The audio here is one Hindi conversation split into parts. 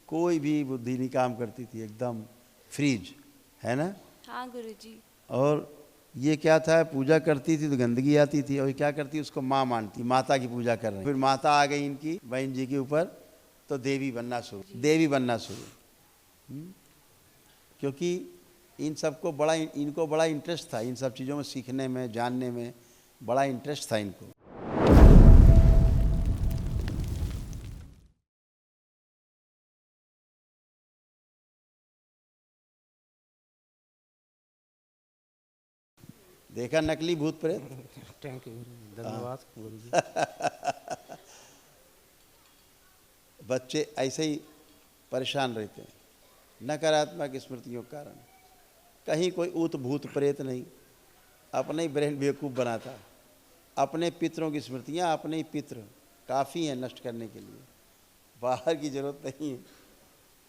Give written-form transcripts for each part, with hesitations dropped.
कोई भी बुद्धि नहीं काम करती थी, एकदम फ्रीज, है ना। हाँ गुरुजी। और ये क्या था, पूजा करती थी तो गंदगी आती थी, और क्या करती उसको माँ मानती, माता की पूजा कर रही। फिर माता आ गई इनकी बहन जी के ऊपर, तो देवी बनना शुरू। क्योंकि इन सबको इनको बड़ा इंटरेस्ट था, इन सब चीज़ों में सीखने में, जानने में बड़ा इंटरेस्ट था इनको। देखा नकली भूत प्रेत। थैंक यू, धन्यवाद गुरुजी। बच्चे ऐसे ही परेशान रहते हैं नकारात्मक स्मृतियों के कारण। कहीं कोई ऊत भूत प्रेत नहीं, अपने ही ब्रेन बेवकूफ़ बनाता। अपने पितरों की स्मृतियाँ, अपने ही पितर काफ़ी हैं नष्ट करने के लिए, बाहर की जरूरत नहीं है।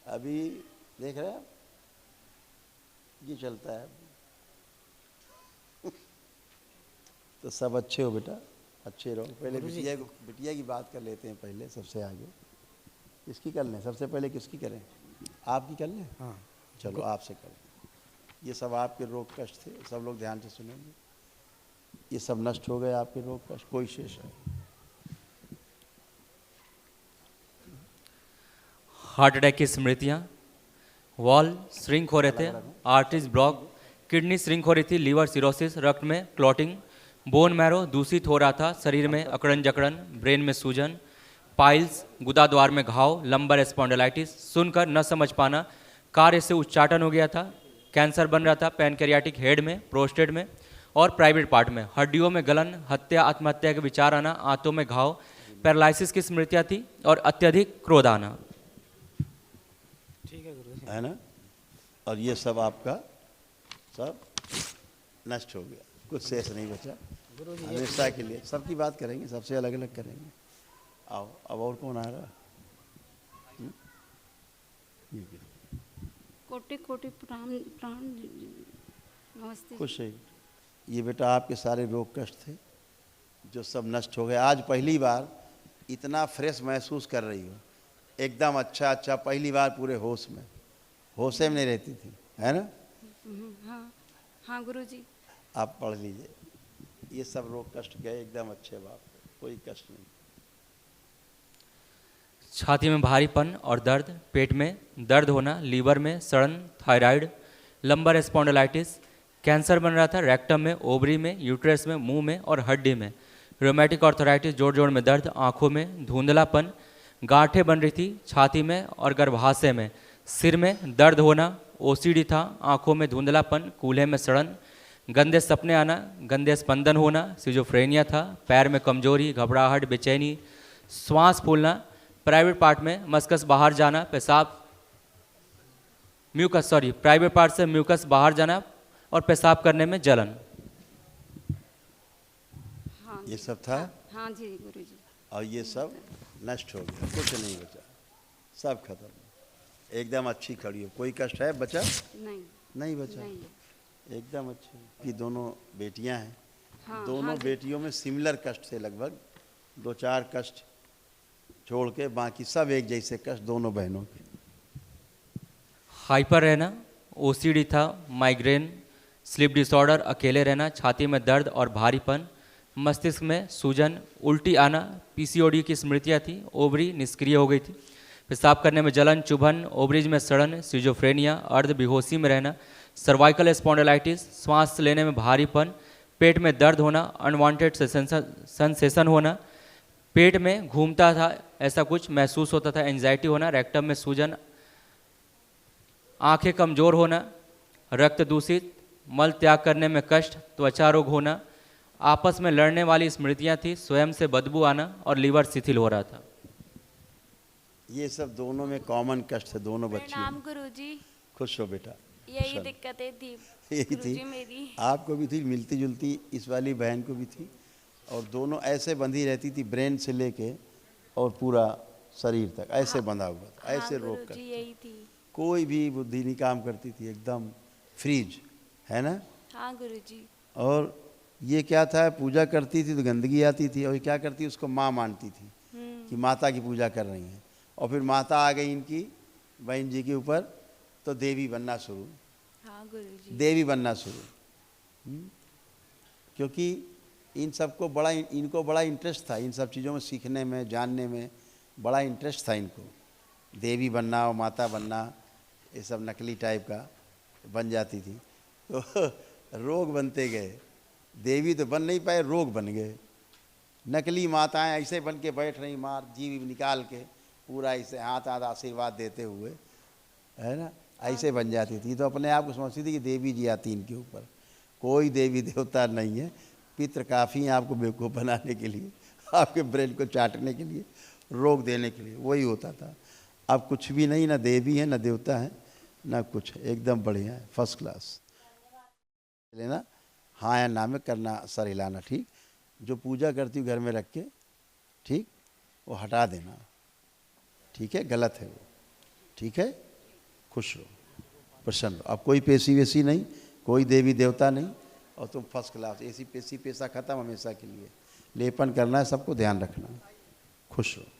अभी देख रहे हैं आप, ये चलता है। तो सब अच्छे हो बेटा, अच्छे रहो। पहले बिटिया की बात कर लेते हैं पहले, सबसे आगे। किसकी कर लें सबसे पहले, किसकी करें? आपकी कर लें? हाँ चलो आपसे कर लें। ये सब आपके रोग कष्ट थे, सब लोग ध्यान से सुनेंगे। ये सब नष्ट हो गए आपके रोग कष्ट, कोई शेष है? हार्ट अटैक की स्मृतियाँ, वॉल श्रिंक हो रहे थे, आर्टरीज ब्लॉक, किडनी श्रिंक हो रही थी, लीवर सिरोसिस, रक्त में क्लॉटिंग, बोन मैरो दूषित हो रहा था, शरीर में अकड़न जकड़न, ब्रेन में सूजन, पाइल्स, गुदा द्वार में घाव, लंबर स्पॉन्डिलाइटिस, सुनकर न समझ पाना, कार्य से उच्चाटन हो गया था, कैंसर बन रहा था पैनक्रियाटिक हेड में, प्रोस्टेट में और प्राइवेट पार्ट में, हड्डियों में गलन, हत्या आत्महत्या के विचार आना, आंतों में घाव, पैरालिसिस की स्मृतियाँ थी और अत्यधिक क्रोध आना। ठीक है गुरुजी, है ना। और ये सब आपका सब नष्ट हो गया, कुछ शेष नहीं बचा हमेशा के लिए। सबकी बात करेंगे, सबसे अलग अलग करेंगे। आओ, अब और कौन आ रहा? कोटि कोटि प्रणाम प्रणाम, नमस्ते। खुश है। ये बेटा आपके सारे रोग कष्ट थे जो सब नष्ट हो गए। आज पहली बार इतना फ्रेश महसूस कर रही हो, एकदम अच्छा, पहली बार पूरे होश में नहीं रहती थी, है ना। हाँ हाँ गुरुजी। आप पढ़ लीजिए, ये सब रोग कष्ट गए एकदम अच्छे बाप, कोई कष्ट नहीं। छाती में भारीपन और दर्द, पेट में दर्द होना, लीवर में सड़न, थायराइड, लंबर स्पॉन्डिलाइटिस, कैंसर बन रहा था रेक्टम में, ओवरी में, यूट्रस में, मुंह में और हड्डी में, रोमेटिक आर्थराइटिस, जोड़ में दर्द, आंखों में धुंधलापन, गांठें बन रही थी छाती में और गर्भाशय में, सिर में दर्द होना, ओसीडी था, आंखों में धुंधलापन, कूल्हे में सड़न, गंदे सपने आना, गंदे स्पंदन होना, सिजोफ्रेनिया था, पैर में कमजोरी, घबराहट, बेचैनी, श्वास फूलना, प्राइवेट पार्ट में मस्कस बाहर जाना, प्राइवेट पार्ट से म्यूकस बाहर जाना और पेशाब करने में जलन। हाँ ये सब था। हाँ जी गुरुजी। और ये सब नष्ट हो गया, कुछ नहीं बचा, सब खत्म, एकदम अच्छी खड़ी हो। कोई कष्ट है बचा? नहीं बचा, नहीं। एकदम अच्छी। कि दोनों बेटियां हैं। हाँ, दोनों हाँ बेटियों में सिमिलर कष्ट थे, लगभग 2-4 कष्ट छोड़ के बाकी सब एक जैसे कष्ट दोनों बहनों के। हाइपर रहना, ओसीडी था, माइग्रेन, स्लीप डिसऑर्डर, अकेले रहना, छाती में दर्द और भारीपन, मस्तिष्क में सूजन, उल्टी आना, पीसीओडी की स्मृतियाँ थी, ओवरी निष्क्रिय हो गई थी, पेशाब करने में जलन, चुभन, ओवरीज में सड़न, सिजोफ्रेनिया, अर्ध बेहोशी में रहना, सर्वाइकल स्पॉन्डिलाइटिस, सांस लेने में भारीपन, पेट में दर्द होना, अनवांटेड सेंसेशन होना, पेट में घूमता था ऐसा कुछ महसूस होता था, एंजाइटी होना, रेक्टम में सूजन, आंखें कमजोर होना, रक्त दूषित, मल त्याग करने में कष्ट, त्वचा रोग होना, आपस में लड़ने वाली स्मृतियां थी, स्वयं से बदबू आना और लीवर शिथिल हो रहा था। ये सब दोनों में कॉमन कष्ट है, दोनों बच्चियों। प्रणाम गुरुजी। खुश हो बेटा। यही दिक्कतें थी यही थी मेरी। आपको भी थी, मिलती जुलती इस वाली बहन को भी थी, और दोनों ऐसे बंधी रहती थी, ब्रेन से लेके और पूरा शरीर तक ऐसे बंधा हुआ था, ऐसे रोक कर। यही थी। कोई भी बुद्धि नहीं काम करती थी, एकदम फ्रीज, है ना। हाँ गुरुजी। और ये क्या था, पूजा करती थी तो गंदगी आती थी, और क्या करती उसको माँ मानती थी कि माता की पूजा कर रही हैं। और फिर माता आ गई इनकी बहन जी के ऊपर, तो देवी बनना शुरू, हाँ गुरुजी। देवी बनना शुरू। क्योंकि इन सबको बड़ा, इनको बड़ा इंटरेस्ट था इन सब चीज़ों में, सीखने में, जानने में बड़ा इंटरेस्ट था इनको। देवी बनना और माता बनना, ये सब नकली टाइप का बन जाती थी, तो रोग बनते गए। देवी तो बन नहीं पाए, रोग बन गए। नकली माताएं ऐसे बन के बैठ रही, मार जीव निकाल के पूरा ऐसे हाथ हाथ आशीर्वाद देते हुए, है ना, ऐसे बन जाती थी। तो अपने आप को समझती थी कि देवी जी आती इनके ऊपर। कोई देवी देवता नहीं है, पितृ काफ़ी हैं आपको बेवकूफ़ बनाने के लिए, आपके ब्रेन को चाटने के लिए, रोग देने के लिए, वही होता था। अब कुछ भी नहीं, ना देवी है ना देवता है ना कुछ, एकदम बढ़िया है, फर्स्ट क्लास। लेना हाँ या ना में करना, सर हिलाना, ठीक। जो पूजा करती हूँ घर में रख के, ठीक, वो हटा देना, ठीक है, गलत है वो, ठीक है। खुश रहो, प्रसन्न रहो। अब कोई पेशी वेशी नहीं, कोई देवी देवता नहीं, और तुम फर्स्ट क्लास। ऐसी पेशी पेशा खत्म हमेशा के लिए। लेपन करना है, सबको ध्यान रखना। खुश रहो।